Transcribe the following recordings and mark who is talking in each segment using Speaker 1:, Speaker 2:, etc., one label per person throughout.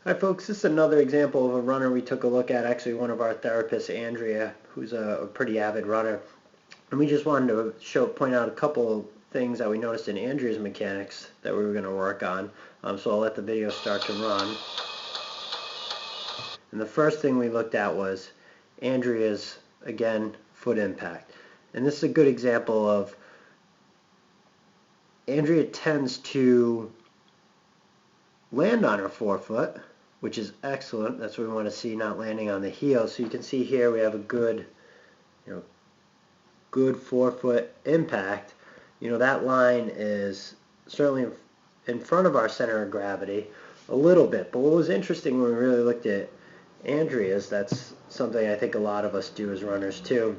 Speaker 1: Hi folks, this is another example of a runner we took a look at, actually one of our therapists, Andrea, who's a pretty avid runner. And we just wanted to point out a couple of things that we noticed in Andrea's mechanics that we were going to work on. So I'll let the video start to run. And the first thing we looked at was Andrea's, again, foot impact. And this is a good example of Andrea tends to land on her forefoot, which is excellent. That's what we want to see, not landing on the heel. So you can see here we have a good, good forefoot impact. That line is certainly in front of our center of gravity a little bit. But what was interesting when we really looked at Andrea's, that's something I think a lot of us do as runners too,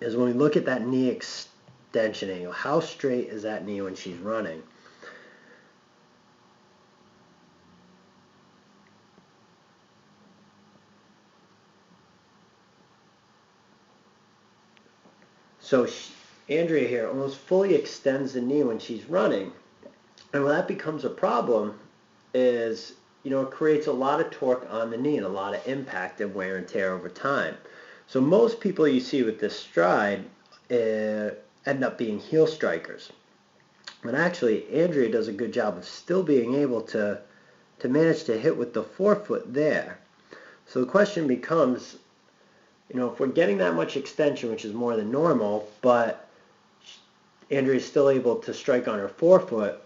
Speaker 1: is when we look at that knee extension angle, how straight is that knee when she's running? So Andrea here almost fully extends the knee when she's running. And when that becomes a problem is, it creates a lot of torque on the knee and a lot of impact and wear and tear over time. So most people you see with this stride end up being heel strikers. But actually, Andrea does a good job of still being able to manage to hit with the forefoot there. So the question becomes, if we're getting that much extension, which is more than normal, but Andrea's still able to strike on her forefoot,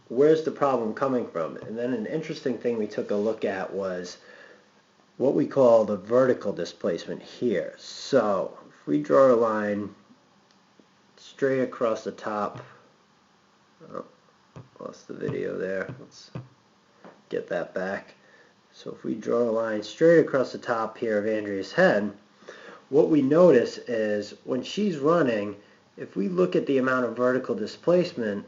Speaker 1: where's the problem coming from? And then an interesting thing we took a look at was what we call the vertical displacement here. So if we draw a line straight across the top, lost the video there, let's get that back. So if we draw a line straight across the top here of Andrea's head, what we notice is when she's running, if we look at the amount of vertical displacement,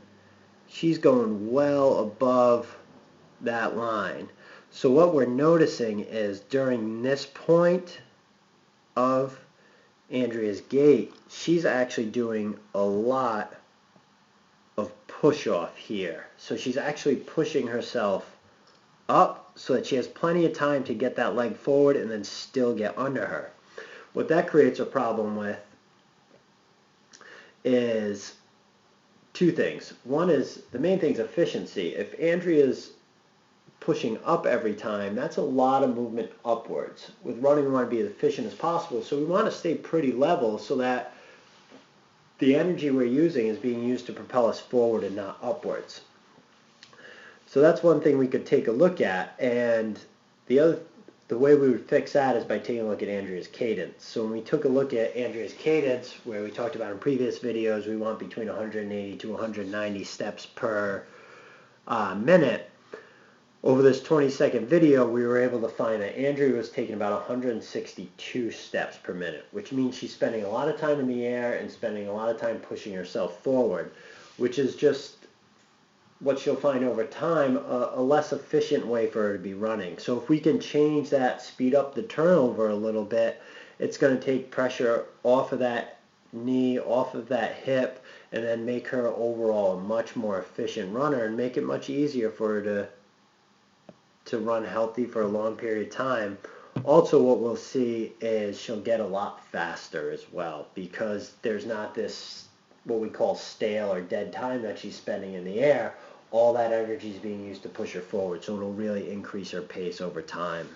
Speaker 1: she's going well above that line. So what we're noticing is during this point of Andrea's gait, she's actually doing a lot of push off here. So she's actually pushing herself up so that she has plenty of time to get that leg forward and then still get under her. What that creates a problem with is two things. One is, the main thing is efficiency. If Andrea's pushing up every time, that's a lot of movement upwards. With running, we want to be as efficient as possible, so we want to stay pretty level so that the energy we're using is being used to propel us forward and not upwards. So that's one thing we could take a look at, and the way we would fix that is by taking a look at Andrea's cadence. So when we took a look at Andrea's cadence, where we talked about in previous videos, we want between 180 to 190 steps per minute. Over this 20-second video, we were able to find that Andrea was taking about 162 steps per minute, which means she's spending a lot of time in the air and spending a lot of time pushing herself forward, which is just what she'll find over time, a less efficient way for her to be running. So if we can change that, speed up the turnover a little bit, it's going to take pressure off of that knee, off of that hip, and then make her overall a much more efficient runner and make it much easier for her to run healthy for a long period of time. Also, what we'll see is she'll get a lot faster as well, because there's not this what we call stale or dead time that she's spending in the air. All that energy is being used to push her forward, so it'll really increase her pace over time.